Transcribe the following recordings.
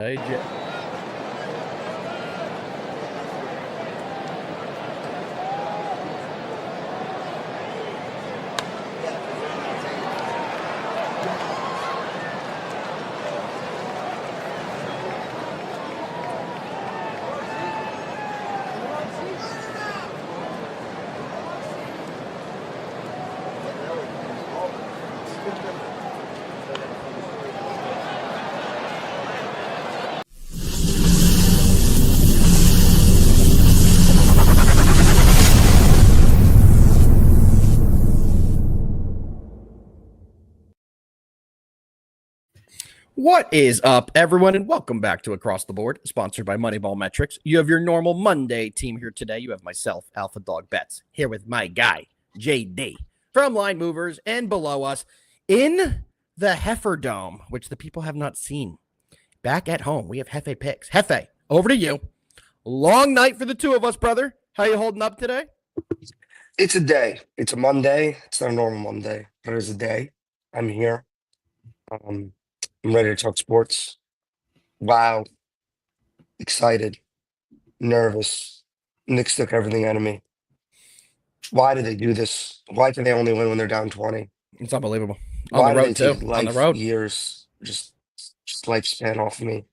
Hey, What is up, everyone, and welcome back to Across the Board, sponsored by MoneyBall Metrics. You have your normal Monday team here today. You have myself, AlphaDog Bets, here with my guy, JD, from Line Movers, and below us in the Heifer Dome, which the people have not seen. Back at home, we have Jefe picks. Jefe, over to you. Long night for the two of us, brother. How you holding up today? It's a day. It's a Monday. It's not a normal Monday, but it's a day. I'm here. I'm ready to talk sports. Wow. Excited. Nervous. Knicks took everything out of me. Why do they do this? Why can they only win when they're down 20? It's unbelievable. On Why the do road, they take too. On the life road. years, just lifespan off of me?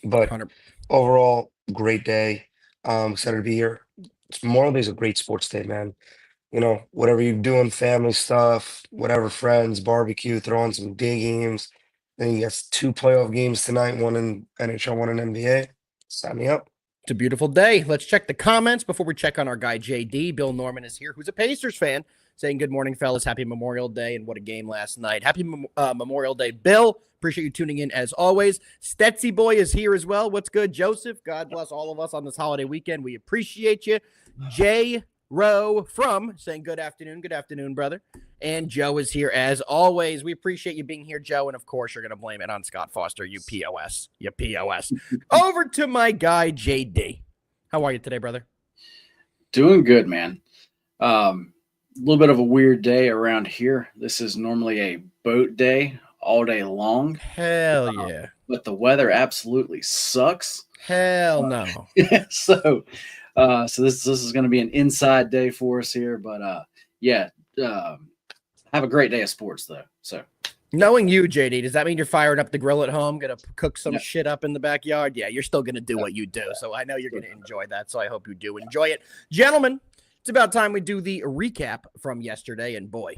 But 100. overall, great day. Excited to be here. Memorial Day is a great sports day, man. You know, whatever you're doing, family stuff, whatever, friends, barbecue, throw on some day games. Then you got two playoff games tonight, one in NHL, one in NBA. Sign me up. It's a beautiful day. Let's check the comments before we check on our guy, JD. Bill Norman is here, who's a Pacers fan, saying, good morning, fellas. Happy Memorial Day, and what a game last night. Happy Memorial Day, Bill. Appreciate you tuning in as always. Stetsy Boy is here as well. What's good, Joseph? God bless all of us on this holiday weekend. We appreciate you. Jay Rowe from saying good afternoon, brother. And Joe is here as always. We appreciate you being here, Joe. And of course, you're going to blame it on Scott Foster, you POS. Over to my guy, JD. How are you today, brother? Doing good, man. A little bit of a weird day around here. This is normally a boat day all day long. Hell yeah. But the weather absolutely sucks. Hell no. So this is going to be an inside day for us here. But have a great day of sports, though. So knowing you, JD, does that mean you're firing up the grill at home, going to cook some shit up in the backyard? Yeah, you're still going to do what you do. So I know you're going to enjoy that. So I hope you do enjoy it. Gentlemen, it's about time we do the recap from yesterday. And boy,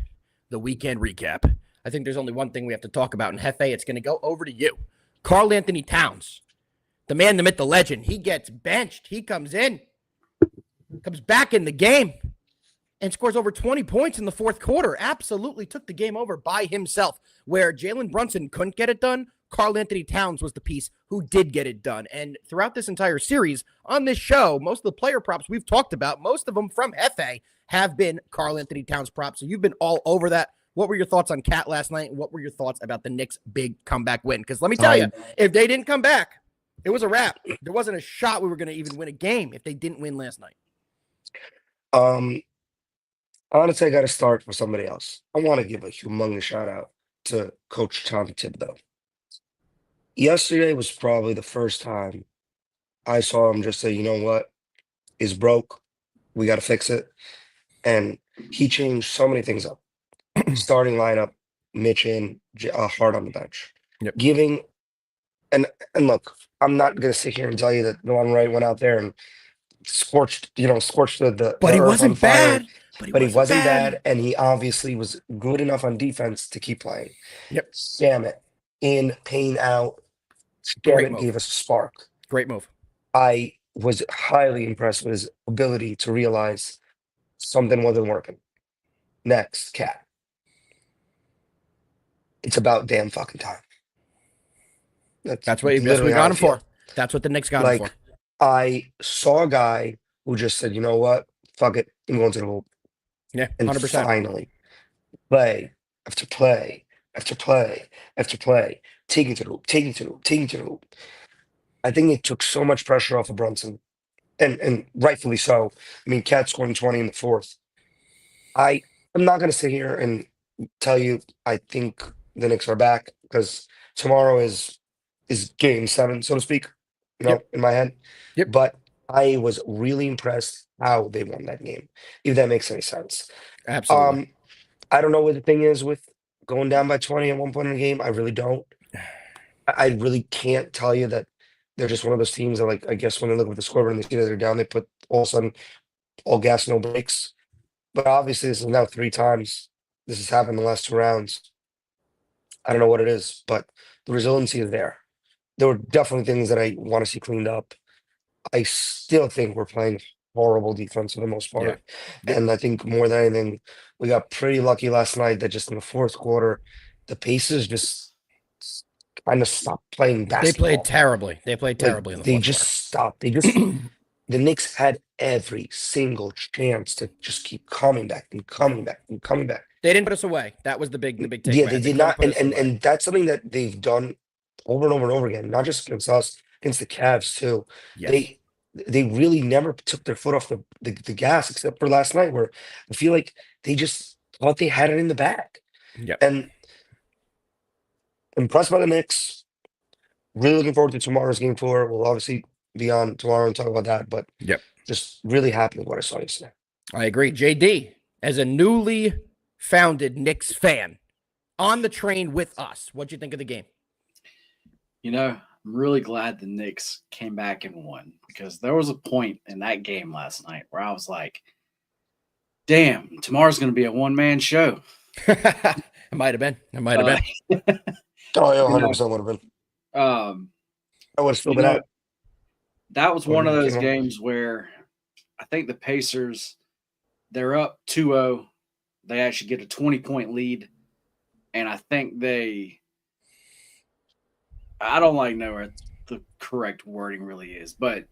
the weekend recap. I think there's only one thing we have to talk about. And Jefe, it's going to go over to you. Karl Anthony Towns, the man, the myth, the legend. He gets benched. He comes back in the game and scores over 20 points in the fourth quarter. Absolutely took the game over by himself. Where Jalen Brunson couldn't get it done, Karl Anthony Towns was the piece who did get it done. And throughout this entire series on this show, most of the player props we've talked about, most of them from Jefe, have been Karl Anthony Towns props. So you've been all over that. What were your thoughts on Cat last night? And what were your thoughts about the Knicks' big comeback win? Because let me tell you, if they didn't come back, it was a wrap. There wasn't a shot we were going to even win a game if they didn't win last night. Honestly, I got to start for somebody else. I want to give a humongous shout out to Coach Tom Thibodeau. Yesterday was probably the first time I saw him just say, you know what, it's broke. We got to fix it. And he changed so many things up. Starting lineup, Mitch in, Hart on the bench. Yep. Giving, and look, I'm not going to sit here and tell you that Delon Wright went out there and scorched the But he earth wasn't on fire. bad. But he wasn't bad, and he obviously was good enough on defense to keep playing. Yep. Scam it. In, Payne out. Scam it gave us a spark. Great move. I was highly impressed with his ability to realize something wasn't working. Next, Cat. It's about damn fucking time. That's what we got him for. That's what the Knicks got him for. I saw a guy who just said, you know what? Fuck it. I'm going to the hoop. Yeah, 100%. And finally, play after play after play after play, taking to the hoop. I think it took so much pressure off of Brunson, and rightfully so. I mean, Cat scoring 20 in the fourth. I'm not going to sit here and tell you I think the Knicks are back, because tomorrow is is game 7, so to speak, Yep. in my head. Yep. But I was really impressed how they won that game, if that makes any sense. Absolutely. I don't know what the thing is with going down by 20 at one point in the game. I really don't. I really can't tell you that they're just one of those teams that, like, I guess when they look at the scoreboard and they see that they're down, they put all of a sudden all gas, no brakes. But obviously, this is now 3 times this has happened in the last 2 rounds. I don't know what it is, but the resiliency is there. There were definitely things that I want to see cleaned up. I still think we're playing horrible defense for the most part. Yep. And I think more than anything, we got pretty lucky last night that just in the 4th quarter, the Pacers just kind of stopped playing They basketball. played terribly. They played Like, terribly in the they fourth just stopped. They just the Knicks had every single chance to just keep coming back and coming back and coming back. They didn't put us away. That was the big takeaway. Yeah, they did not, couldn't put us away. and that's something that they've done over and over and over again, not just against us, against the Cavs too. Yes. They really never took their foot off the gas, except for last night, where I feel like they just thought they had it in the bag. Yep. And impressed by the Knicks. Really looking forward to tomorrow's game 4. We'll obviously be on tomorrow and talk about that, but Yep. just really happy with what I saw yesterday. I agree. JD, as a newly founded Knicks fan, on the train with us, what'd you think of the game? You know, I'm really glad the Knicks came back and won, because there was a point in that game last night where I was like, damn, tomorrow's going to be a one-man show. It might have been. It might have been. Oh, yeah, 100% would have been. I would have still been out. That was one of those Came on. games where I think the Pacers, they're up 2-0. They actually get a 20-point lead. And I think I don't know what the correct wording really is, but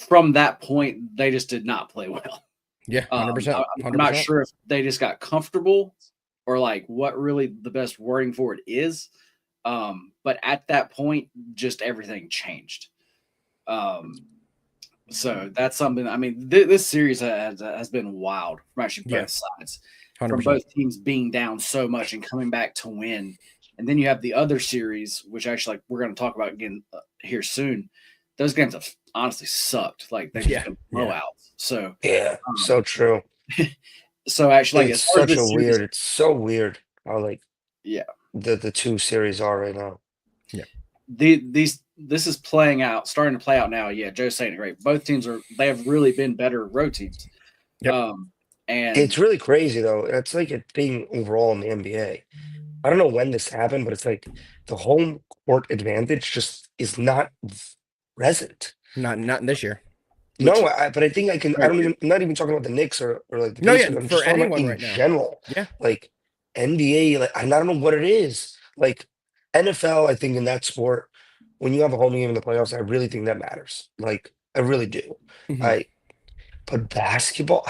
from that point, they just did not play well. Yeah, 100%. I'm not sure if they just got comfortable or like what really the best wording for it is. But at that point, just everything changed. So that's something. I mean, this series has been wild from actually both sides, 100%. from both teams being down so much and coming back to win. And then you have the other series, which actually we're going to talk about again here soon. Those games have honestly sucked. Like they've just been blowouts. So so true. So actually, it's such a weird. It's so weird how the 2 series are right now. Yeah. This is starting to play out now. Yeah, Joe's saying it great. Both teams they have really been better road teams. Yep. And it's really crazy though. It's like a thing overall in the NBA. I don't know when this happened, but it's like the home court advantage just is not present. Not in this year. No, but I think I can. I'm not even talking about the Knicks or like the Pacers. I'm for just talking anyone about right now. General. Yeah. Like NBA, like I don't know what it is. Like NFL, I think in that sport, when you have a home game in the playoffs, I really think that matters. Like I really do. Mm-hmm. But basketball,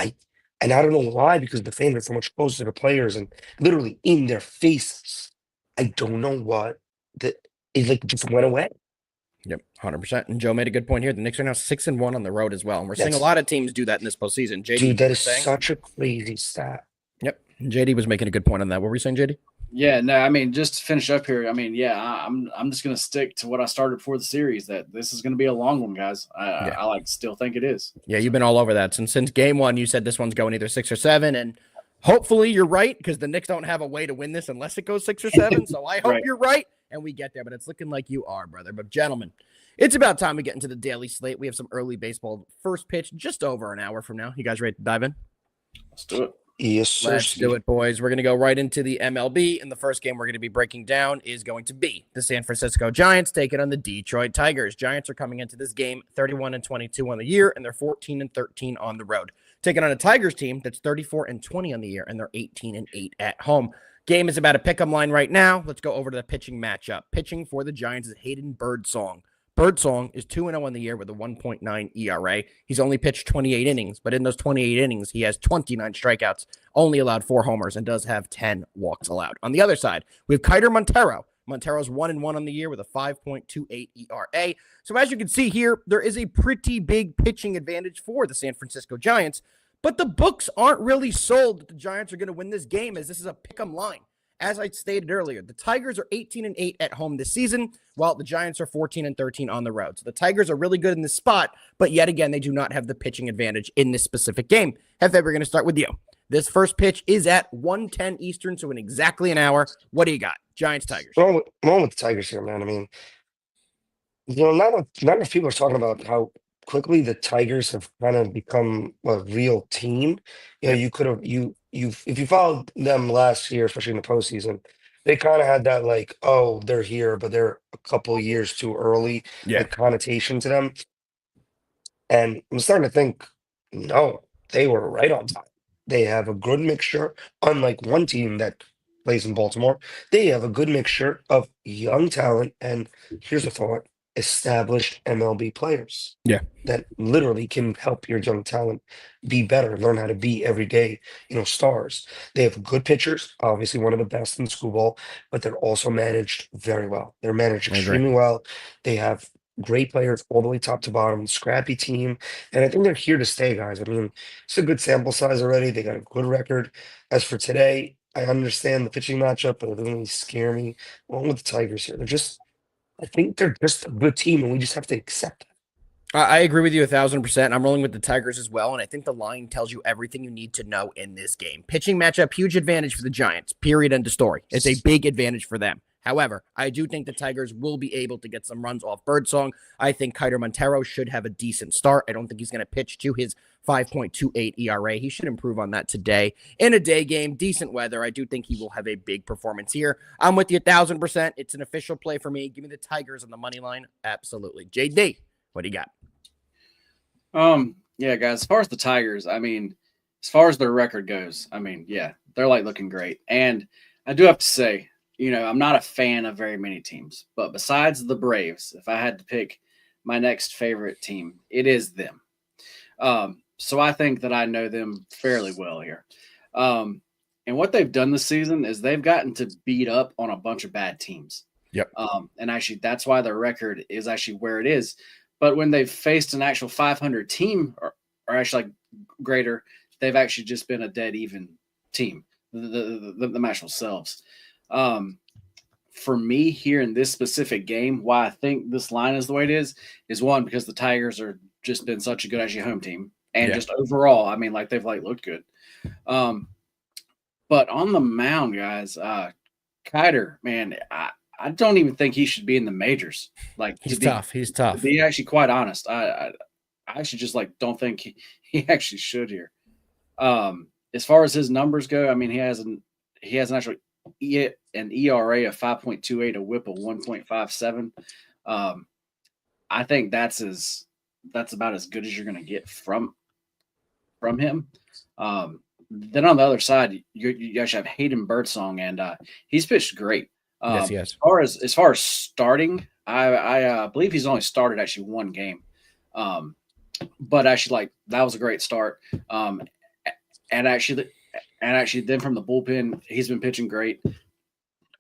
and I don't know why, because the fans are so much closer to the players and literally in their faces. I don't know what it like just went away. Yep, 100%. And Joe made a good point here. The Knicks are now 6-1 on the road as well, and we're seeing a lot of teams do that in this postseason. JD, dude, that is such a crazy stat. Yep, and JD was making a good point on that. What were you saying, JD? Yeah, no, I mean, just to finish up here, I mean, I'm just going to stick to what I started before the series, that this is going to be a long one, guys. I still think it is. Yeah, you've been all over that. Since game 1, you said this one's going either 6 or 7, and hopefully you're right, because the Knicks don't have a way to win this unless it goes 6 or 7, so I hope you're right, and we get there, but it's looking like you are, brother. But gentlemen, it's about time we get into the daily slate. We have some early baseball. First pitch just over an hour from now. You guys ready to dive in? Let's do it. Yes, sir. Let's do it, boys. We're going to go right into the MLB, and the first game we're going to be breaking down is going to be the San Francisco Giants taking on the Detroit Tigers. Giants are coming into this game 31-22 on the year, and they're 14-13 on the road. Taking on a Tigers team that's 34-20 on the year, and they're 18-8 at home. Game is about a pick 'em line right now. Let's go over to the pitching matchup. Pitching for the Giants is Hayden Birdsong. Birdsong is 2-0 on the year with a 1.9 ERA. He's only pitched 28 innings, but in those 28 innings, he has 29 strikeouts, only allowed 4 homers, and does have 10 walks allowed. On the other side, we have Kiter Montero. Montero's 1-1 on the year with a 5.28 ERA. So as you can see here, there is a pretty big pitching advantage for the San Francisco Giants, but the books aren't really sold that the Giants are going to win this game, as this is a pick 'em line. As I stated earlier, the Tigers are 18-8 at home this season, while the Giants are 14-13 on the road. So the Tigers are really good in this spot, but yet again, they do not have the pitching advantage in this specific game. Jefe, we're going to start with you. This first pitch is at 1:10 Eastern, so in exactly an hour. What do you got? Giants, Tigers. I'm on with the Tigers here, man. I mean, not enough people are talking about how quickly the Tigers have kind of become a real team. Yep. You could have if you followed them last year, especially in the postseason, they kind of had that like, oh, they're here, but they're a couple years too early, like connotation to them. And I'm starting to think, no, they were right on time. They have a good mixture, unlike one team that plays in Baltimore. They have a good mixture of young talent and here's a thought, established MLB players. Yeah. That literally can help your young talent be better, learn how to be everyday, stars. They have good pitchers, obviously one of the best in school ball, but they're also managed very well. They're managed extremely well. They have great players all the way top to bottom, scrappy team. And I think they're here to stay, guys. I mean, it's a good sample size already. They got a good record. As for today, I understand the pitching matchup, but it doesn't really scare me. Along with the Tigers here, I think they're just a good team, and we just have to accept it. I agree with you 1,000%. I'm rolling with the Tigers as well, and I think the line tells you everything you need to know in this game. Pitching matchup, huge advantage for the Giants, period, end of story. It's a big advantage for them. However, I do think the Tigers will be able to get some runs off Birdsong. I think Kiter Montero should have a decent start. I don't think he's going to pitch to his 5.28 ERA. He should improve on that today. In a day game, decent weather, I do think he will have a big performance here. I'm with you 1,000%. It's an official play for me. Give me the Tigers on the money line. Absolutely. JD, what do you got? Yeah, guys, as far as the Tigers, I mean, as far as their record goes, I mean, yeah, they're like looking great. And I do have to say, I'm not a fan of very many teams, but besides the Braves, if I had to pick my next favorite team, it is them. So I think that I know them fairly well here. And what they've done this season is they've gotten to beat up on a bunch of bad teams. Yep. And actually, that's why their record is actually where it is. But when they've faced an actual 500 team or actually like greater, they've actually just been a dead even team, the match themselves. For me here in this specific game, why I think this line is the way it is one, because the Tigers are just been such a good actually home team. And just overall, I mean, like they've like looked good. But on the mound, guys, Kiter, man, I don't even think he should be in the majors. Like he's tough. He's tough. To be actually quite honest, I actually just like don't think he actually should here. As far as his numbers go, I mean, he has an actual an ERA of 5.28, a WHIP of 1.57. I think that's about as good as you're going to get from him. Then on the other side, you actually have Hayden Birdsong, and he's pitched great. Yes, he has. As far as starting, I believe he's only started actually one game, but actually like that was a great start. And actually then from the bullpen, he's been pitching great.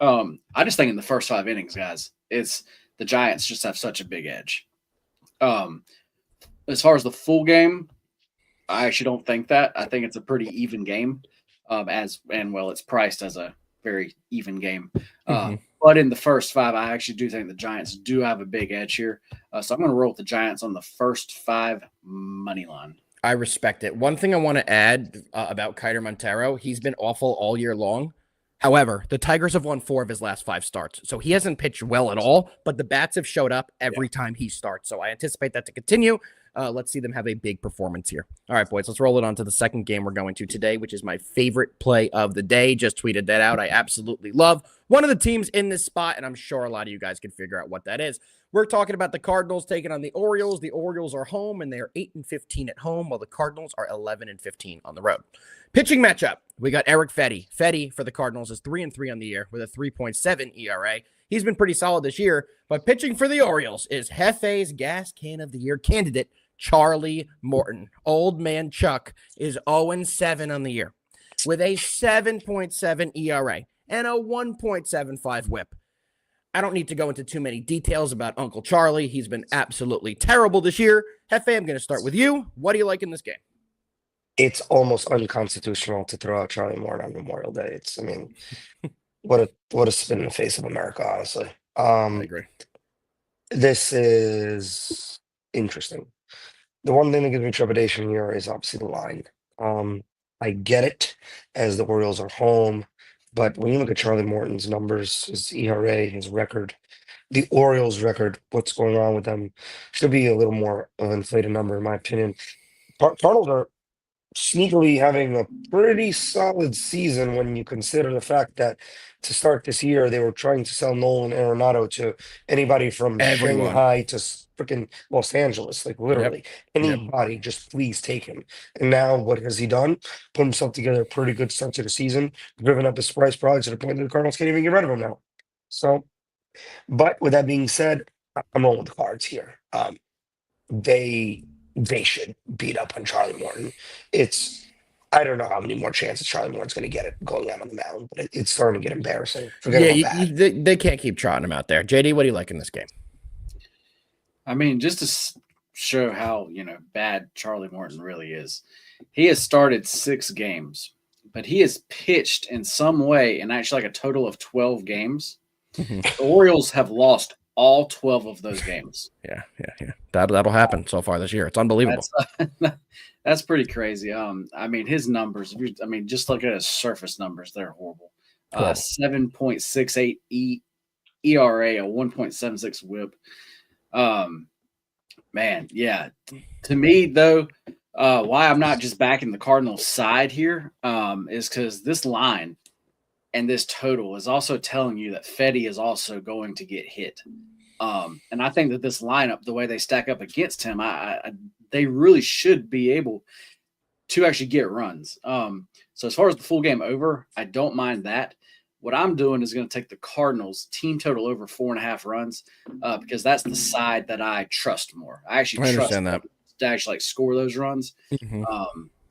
I just think in the first 5 innings, guys, it's the Giants just have such a big edge. As far as the full game, I actually don't think that. I think it's a pretty even game, it's priced as a very even game. But in the first 5, I actually do think the Giants do have a big edge here. So I'm going to roll with the Giants on the first 5 money line. I respect it. One thing I want to add about Kiter Montero, he's been awful all year long. However, the Tigers have won 4 of his last 5 starts. So he hasn't pitched well at all, but the bats have showed up every time he starts. So I anticipate that to continue. Let's see them have a big performance here. All right, boys, let's roll it on to the second game we're going to today, which is my favorite play of the day. Just tweeted that out. I absolutely love one of the teams in this spot, and I'm sure a lot of you guys can figure out what that is. We're talking about the Cardinals taking on the Orioles. The Orioles are home, and they are 8-15 at home, while the Cardinals are 11-15 on the road. Pitching matchup, we got Eric Fetty. Fetty for the Cardinals is 3-3 on the year with a 3.7 ERA. He's been pretty solid this year, but pitching for the Orioles is Jefe's Gas Can of the Year candidate, Charlie Morton. Old man Chuck is 0-7 on the year with a 7.7 ERA and a 1.75 WHIP. I don't need to go into too many details about Uncle Charlie. He's been absolutely terrible this year. Jefe, I'm going to start with you. What do you like in this game? It's almost unconstitutional to throw out Charlie Morton on Memorial Day. what a spin in the face of America, honestly. I agree. This is interesting. The one thing that gives me trepidation here is obviously the line. Um, I get it as the Orioles are home, but when you look at Charlie Morton's numbers, his ERA, his record, the Orioles' record, what's going on with them should be a little more of an inflated number, in my opinion. Cardinals are sneakily having a pretty solid season when you consider the fact that to start this year they were trying to sell Nolan Arenado to anybody from Everyone. Shanghai to freaking Los Angeles, like literally anybody, just please take him. And now what has he done? Put himself together a pretty good start to the season, driven up his price probably to the point that the Cardinals can't even get rid of him now. So, but with that being said, I'm rolling with the Cards here. They should beat up on Charlie Morton. It's I don't know how many more chances Charlie Morton's going to get it going out on the mound, but it's starting to get embarrassing. Forget Yeah, about bad. they can't keep trotting him out there. JD, what do you like in this game? I mean, just to show how bad Charlie Morton really is, he has started 6 games, but he has pitched in some way in actually like a total of 12 games. The Orioles have lost all 12 of those games. Yeah. That'll happen so far this year. It's unbelievable. That's pretty crazy. I mean, his numbers. I mean, just look at his surface numbers; they're horrible. 7.68 ERA, a 1.76 WHIP. Man, yeah. To me, though, why I'm not just backing the Cardinals' side here is because this line and this total is also telling you that Fetty is also going to get hit. And I think that this lineup, the way they stack up against him, they really should be able to actually get runs. So as far as the full game over, I don't mind that. What I'm doing is going to take the Cardinals team total over 4.5 runs because that's the side that I trust more. I actually trust that to actually score those runs. Mm-hmm.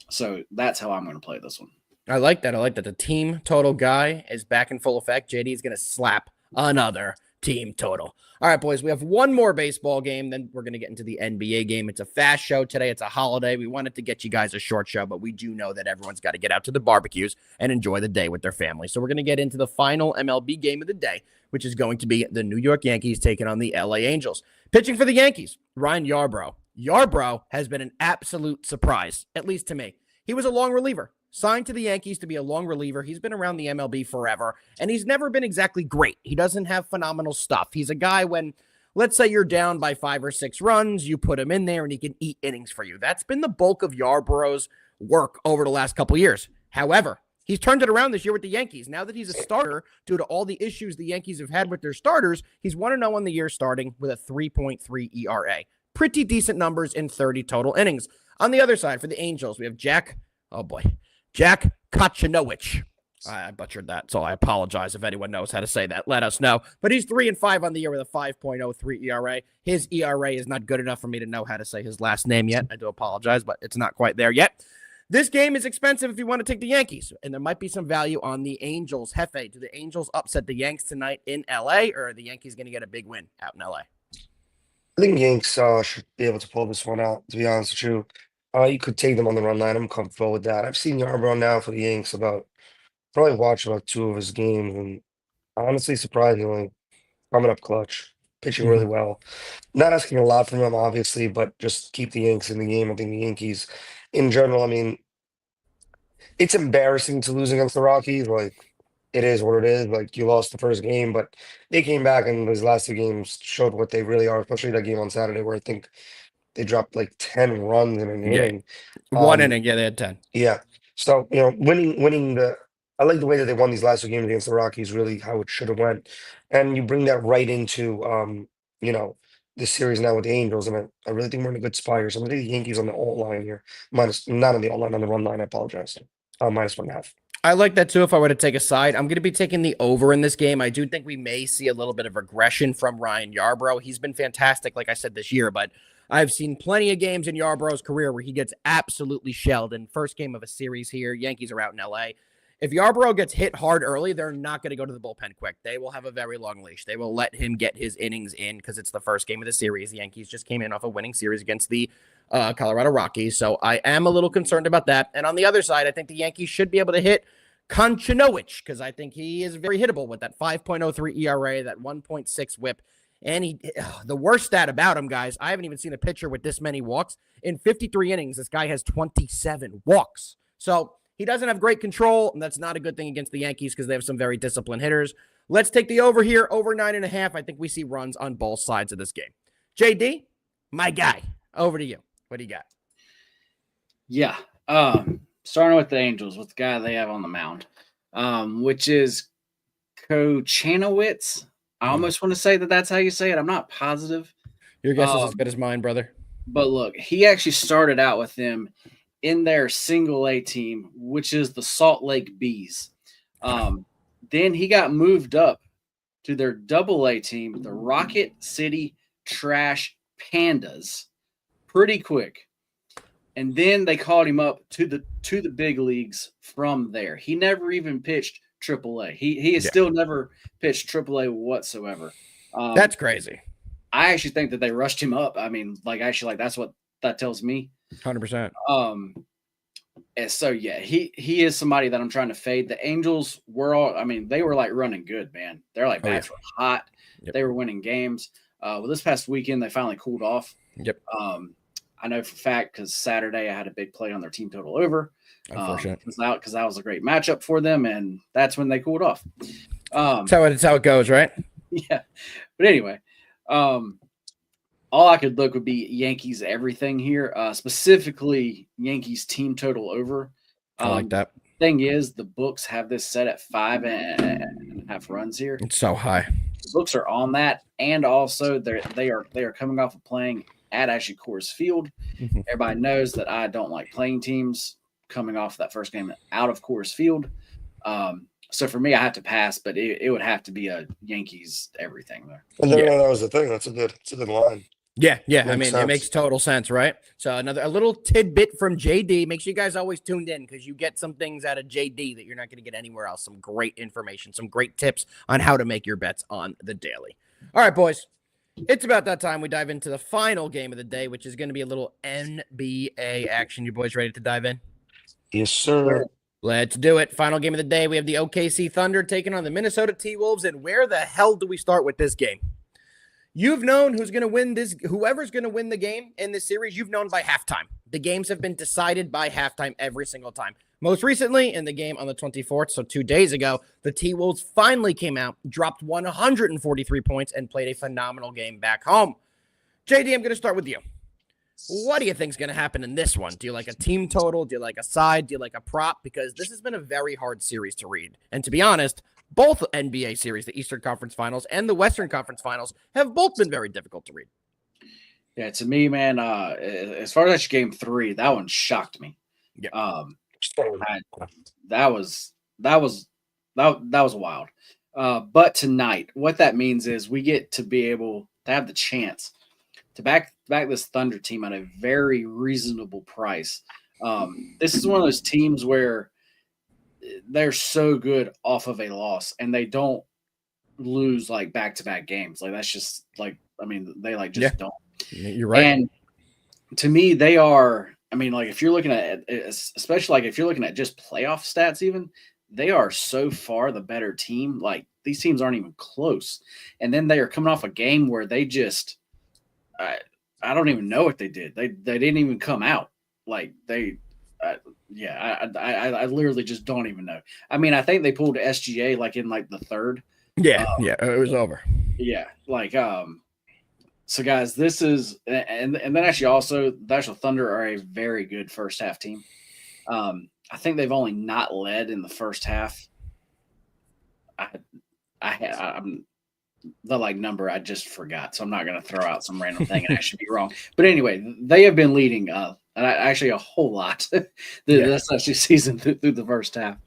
So that's how I'm going to play this one. I like that. The team total guy is back in full effect. JD is going to slap another team total. All right, boys, we have one more baseball game. Then we're going to get into the NBA game. It's a fast show today. It's a holiday. We wanted to get you guys a short show, but we do know that everyone's got to get out to the barbecues and enjoy the day with their family. So we're going to get into the final MLB game of the day, which is going to be the New York Yankees taking on the LA Angels. Pitching for the Yankees, Ryan Yarbrough. Yarbrough has been an absolute surprise, at least to me. He was a long reliever. Signed to the Yankees to be a long reliever. He's been around the MLB forever, and he's never been exactly great. He doesn't have phenomenal stuff. He's a guy when, let's say you're down by 5 or 6 runs, you put him in there and he can eat innings for you. That's been the bulk of Yarbrough's work over the last couple of years. However, he's turned it around this year with the Yankees. Now that he's a starter, due to all the issues the Yankees have had with their starters, he's 1-0 on the year starting with a 3.3 ERA. Pretty decent numbers in 30 total innings. On the other side, for the Angels, we have Jack Kochanowicz. I butchered that, so I apologize if anyone knows how to say that. Let us know. But he's 3-5 on the year with a 5.03 ERA. His ERA is not good enough for me to know how to say his last name yet. I do apologize, but it's not quite there yet. This game is expensive if you want to take the Yankees, and there might be some value on the Angels. Jefe, do the Angels upset the Yanks tonight in LA, or are the Yankees going to get a big win out in LA? I think Yanks should be able to pull this one out, to be honest with you. You could take them on the run line. I'm comfortable with that. I've seen Yarbrough now for the Yanks probably watched about 2 of his games, and honestly, surprisingly, coming up clutch, pitching really well. Not asking a lot from him, obviously, but just keep the Yanks in the game. I think the Yankees, in general, I mean, it's embarrassing to lose against the Rockies. Like, it is what it is. Like, you lost the first game, but they came back and those last 2 games showed what they really are, especially that game on Saturday where I think they dropped like 10 runs in an inning. 1 inning, yeah, they had 10. Yeah. So, winning I like the way that they won these last 2 games against the Rockies, really how it should have went. And you bring that right into this series now with the Angels, and I really think we're in a good spot here. So I'm gonna take the Yankees on the alt line here. Not on the alt line, on the run line, I apologize. -1.5. I like that too if I were to take a side. I'm going to be taking the over in this game. I do think we may see a little bit of regression from Ryan Yarbrough. He's been fantastic, like I said, this year, but I've seen plenty of games in Yarbrough's career where he gets absolutely shelled. In first game of a series here, Yankees are out in LA. If Yarbrough gets hit hard early, they're not going to go to the bullpen quick. They will have a very long leash. They will let him get his innings in because it's the first game of the series. The Yankees just came in off a winning series against the Colorado Rockies, so I am a little concerned about that. And on the other side, I think the Yankees should be able to hit Konchanowicz, because I think he is very hittable with that 5.03 ERA, that 1.6 whip. And the worst stat about him, guys, I haven't even seen a pitcher with this many walks. In 53 innings, this guy has 27 walks. So he doesn't have great control, and that's not a good thing against the Yankees because they have some very disciplined hitters. Let's take the over here, over 9.5. I think we see runs on both sides of this game. JD, my guy, over to you. What do you got? Yeah. Starting with the Angels, with the guy they have on the mound, which is Konchanowicz. I almost want to say that that's how you say it. I'm not positive. Your guess is as good as mine, brother. But look, he actually started out with them in their single A team, which is the Salt Lake Bees. Then he got moved up to their double A team, the Rocket City Trash Pandas, pretty quick. And then they called him up to the big leagues from there. He never even pitched AAA. He has still never pitched AAA whatsoever. That's crazy. I actually think that they rushed him up. I mean, that's what that tells me. 100%. And so yeah, he is somebody that I'm trying to fade. The Angels they were like running good, man. They're like bats were hot. Yep. They were winning games. Well, this past weekend they finally cooled off. Yep. I know for a fact because Saturday I had a big play on their team total over. Unfortunate. Because that was a great matchup for them, and that's when they cooled off. That's how it goes, right? Yeah. But anyway, all I could look would be Yankees everything here, specifically Yankees team total over. I like that. Thing is, the books have this set at 5.5 runs here. It's so high. The books are on that, and also they are coming off of playing at actually Coors Field. Mm-hmm. Everybody knows that I don't like playing teams coming off that first game out of Coors Field. So for me, I have to pass, but it would have to be a Yankees everything there. And then that was the thing. It's a good line. Yeah. Makes I mean, sense. It makes total sense, right? So a little tidbit from JD. Make sure you guys always tuned in because you get some things out of JD that you're not going to get anywhere else. Some great information, some great tips on how to make your bets on the daily. All right, boys. It's about that time we dive into the final game of the day, which is going to be a little NBA action. You boys ready to dive in? Yes, sir. Let's do it. Final game of the day. We have the OKC Thunder taking on the Minnesota T-Wolves. And where the hell do we start with this game? You've known who's going to win this. Whoever's going to win the game in this series, you've known by halftime. The games have been decided by halftime every single time. Most recently, in the game on the 24th, so 2 days ago, the T-Wolves finally came out, dropped 143 points, and played a phenomenal game back home. JD, I'm going to start with you. What do you think is going to happen in this one? Do you like a team total? Do you like a side? Do you like a prop? Because this has been a very hard series to read. And to be honest, both NBA series, the Eastern Conference Finals and the Western Conference Finals, have both been very difficult to read. Yeah, to me, man, as far as game 3, that one shocked me. Yeah. That was wild. But tonight, what that means is we get to be able to have the chance to back this Thunder team at a very reasonable price. This is one of those teams where they're so good off of a loss, and they don't lose like back-to-back games. Like that's just like they don't. You're right. And to me, they are. I mean, like if you're looking at, especially like if you're looking at just playoff stats, even they are so far the better team. Like these teams aren't even close, and then they are coming off a game where they just, I don't even know what they did. They didn't even come out. Like they, I literally just don't even know. I mean, I think they pulled SGA like in like the third. Yeah, it was over. Yeah, like So guys, this is and then actually also the actual Thunder are a very good first half team. I think they've only not led in the first half. I'm the like number I just forgot, so I'm not going to throw out some random thing and I should be wrong. But anyway, they have been leading actually a whole lot this actually season through the first half.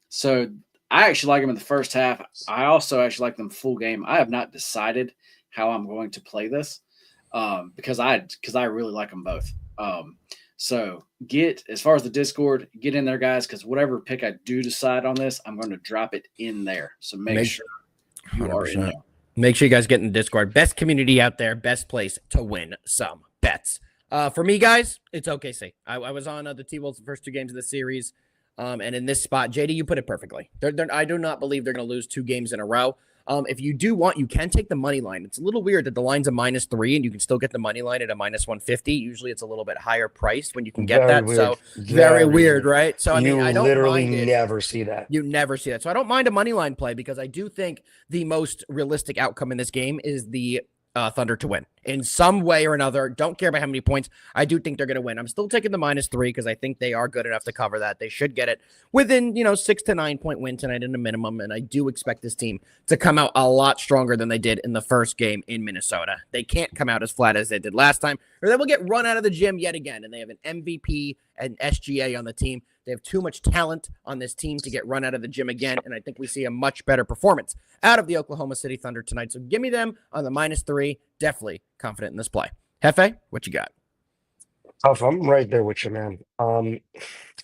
So I actually like them in the first half. I also actually like them full game. I have not decided how I'm going to play this because I really like them both. So as far as the Discord, get in there, guys, because whatever pick I do decide on this, I'm going to drop it in there. So make sure you are in there. Make sure you guys get in the Discord. Best community out there, best place to win some bets. For me, guys, it's OKC. I was on the T-Wolves the first 2 games of the series. And in this spot, JD, you put it perfectly. I do not believe they're going to lose 2 games in a row. If you do want, you can take the money line. It's a little weird that the line's a -3 and you can still get the money line at a -150. Usually it's a little bit higher priced when you can get that. Weird. So very weird, right? So I mean, I don't literally mind it. never see that. You never see that. So I don't mind a money line play because I do think the most realistic outcome in this game is the Thunder to win in some way or another. Don't care about how many points. I do think they're going to win. I'm still taking the -3 because I think they are good enough to cover that. They should get it within, 6 to 9 point win tonight in a minimum. And I do expect this team to come out a lot stronger than they did in the first game in Minnesota. They can't come out as flat as they did last time, or they will get run out of the gym yet again. And they have an MVP and SGA on the team. They have too much talent on this team to get run out of the gym again, and I think we see a much better performance out of the Oklahoma City Thunder tonight. So give me them on the -3. Definitely confident in this play. Jefe, what you got? I'm right there with you, man. I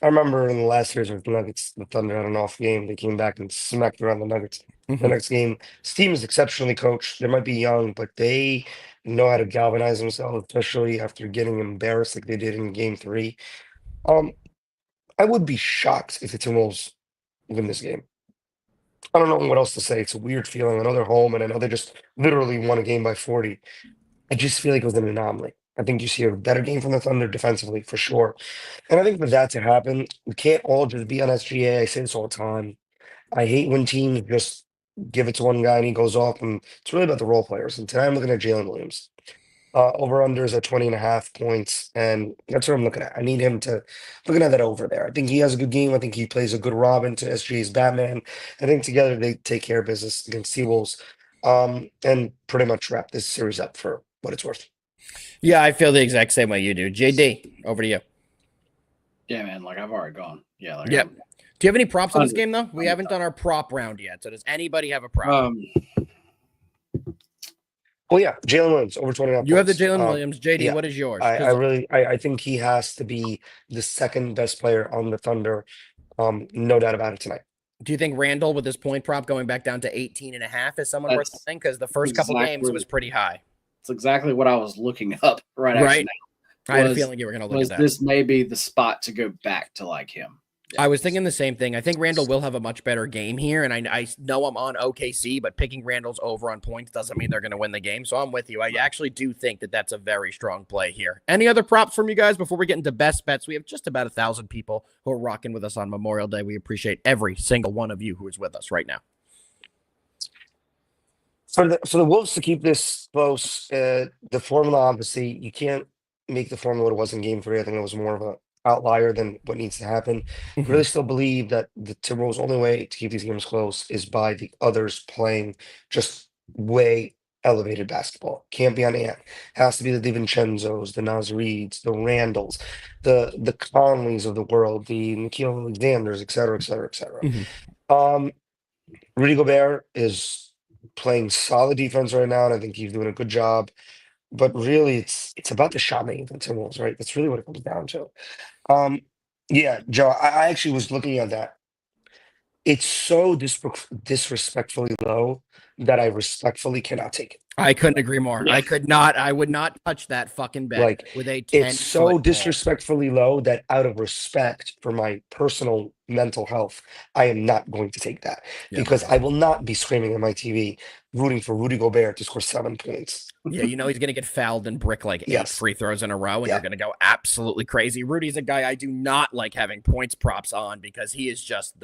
remember in the last series with the Nuggets, the Thunder had an off game. They came back and smacked around the Nuggets. The next game, this team is exceptionally coached. They might be young, but they know how to galvanize themselves, especially after getting embarrassed like they did in game 3. I would be shocked if the Timberwolves win this game. I don't know what else to say. It's a weird feeling. I know they're home, and I know they just literally won a game by 40. I just feel like it was an anomaly. I think you see a better game from the Thunder defensively, for sure. And I think for that to happen, we can't all just be on SGA. I say this all the time. I hate when teams just give it to one guy and he goes off, and it's really about the role players. And today I'm looking at Jalen Williams. Over-unders at 20.5 points, and that's what I'm looking at. I need him to looking at that over there. I think he has a good game. I think he plays a good Robin to SGA's Batman. I think together they take care of business against T-Wolves, and pretty much wrap this series up for what it's worth. Yeah, I feel the exact same way you do. JD, over to you. Yeah, man. Like I've already gone. Yeah. Do you have any props on this game, though? We haven't done our prop round yet. So does anybody have a prop? Well, yeah, Jalen Williams over 29 You have the points. Jalen Williams. JD, yeah, what is yours? I think he has to be the second best player on the Thunder. No doubt about it tonight. Do you think Randall, with his point prop going back down to 18.5, is someone worth playing? Because the first couple games was pretty high. It's exactly what I was looking up right now. I had a feeling you were going to look at that. This may be the spot to go back to like him. I was thinking the same thing. I think Randall will have a much better game here, and I know I'm on OKC, but picking Randall's over on points doesn't mean they're going to win the game, so I'm with you. I actually do think that that's a very strong play here. Any other props from you guys before we get into best bets? We have just about 1,000 people who are rocking with us on Memorial Day. We appreciate every single one of you who is with us right now. For the Wolves to keep this close, the formula, obviously, you can't make the formula what it was in game 3. I think it was more of a outlier than what needs to happen. I really still believe that the Timberwolves' only way to keep these games close is by the others playing just way elevated basketball. Can't be on Ant. Has to be the DiVincenzo's, the Naz Reeds, the Randalls, the Conleys of the world, the Nikhil Alexanders, et cetera, et cetera, et cetera. Rudy Gobert is playing solid defense right now, and I think he's doing a good job. But really, it's about the shot making for the Timberwolves, right? That's really what it comes down to. Yeah, Joe, I actually was looking at that. It's so disrespectfully low that I respectfully cannot take it. I couldn't agree more. Yeah. I would not touch that fucking bet with a 10. It's so disrespectfully low that out of respect for my personal mental health, I am not going to take that because I will not be screaming at my TV rooting for Rudy Gobert to score 7 points. Yeah, he's going to get fouled and brick like 8 free throws in a row, and you're going to go absolutely crazy. Rudy's a guy I do not like having points props on because he is just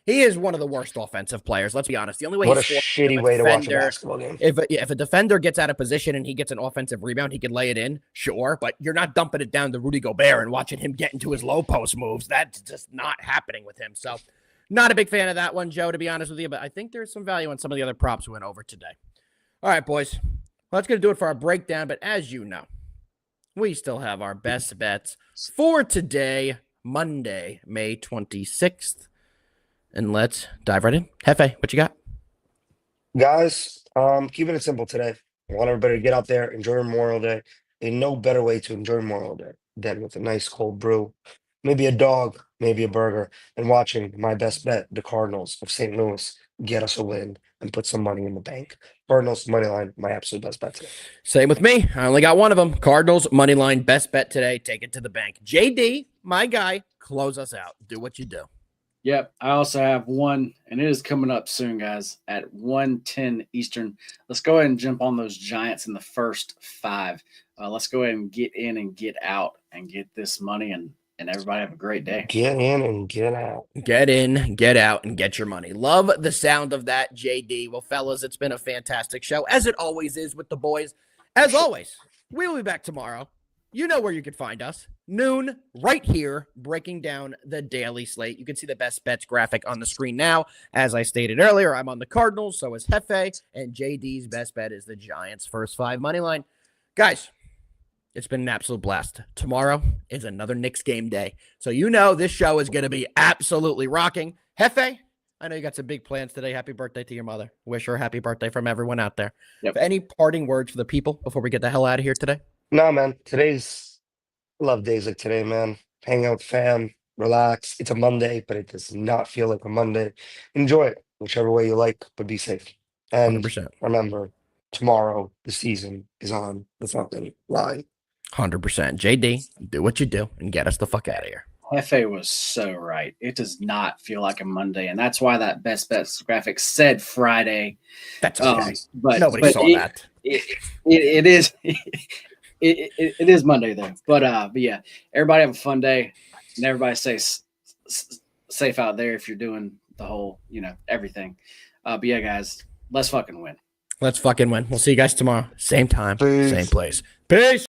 he is one of the worst offensive players. Let's be honest. The only way what a shitty way to watch a basketball game. If a defender gets out of position and he gets an offensive rebound, he can lay it in, sure. But you're not dumping it down to Rudy Gobert and watching him get into his low post moves. That's just not happening with him. So, not a big fan of that one, Joe, to be honest with you. But I think there's some value on some of the other props we went over today. All right, boys. Well, that's going to do it for our breakdown. But as you know, we still have our best bets for today, Monday, May 26th. And let's dive right in. Jefe, what you got? Guys, keeping it simple today. I want everybody to get out there, enjoy Memorial Day. There's no better way to enjoy Memorial Day than with a nice cold brew, maybe a dog, maybe a burger, and watching my best bet, the Cardinals of St. Louis, get us a win and put some money in the bank. Cardinals money line, my absolute best bet today. Same with me. I only got one of them. Cardinals money line, best bet today. Take it to the bank. JD, my guy, close us out. Do what you do. Yep. I also have one, and it is coming up soon, guys, at 1:10 Eastern. Let's go ahead and jump on those Giants in the first 5. Let's go ahead and get in and get out and get this money, and everybody have a great day. Get in and get out. Get in, get out, and get your money. Love the sound of that, JD. Well, fellas, it's been a fantastic show, as it always is with the boys. As always, we will be back tomorrow. You know where you can find us. Noon, right here, breaking down the daily slate. You can see the best bets graphic on the screen now. As I stated earlier, I'm on the Cardinals, so is Jefe, and JD's best bet is the Giants' first 5 money line. Guys, it's been an absolute blast. Tomorrow is another Knicks game day. So you know this show is going to be absolutely rocking. Jefe, I know you got some big plans today. Happy birthday to your mother. Wish her a happy birthday from everyone out there. Yep. Any parting words for the people before we get the hell out of here today? No, man. Love days like today, man. Hang out with fam, relax. It's a Monday, but it does not feel like a Monday. Enjoy it, whichever way you like, but be safe. And 100%. remember, tomorrow the season is on the fucking line. 100%. JD, do what you do and get us the fuck out of here. Jefe was so right. It does not feel like a Monday, and that's why that best bets graphic said Friday. That's okay. But Nobody saw that. It is. It is Monday though, but yeah, everybody have a fun day, and everybody stay safe out there if you're doing the whole, everything. But yeah, guys, let's fucking win. Let's fucking win. We'll see you guys tomorrow. Same time, Peace. same place. Peace.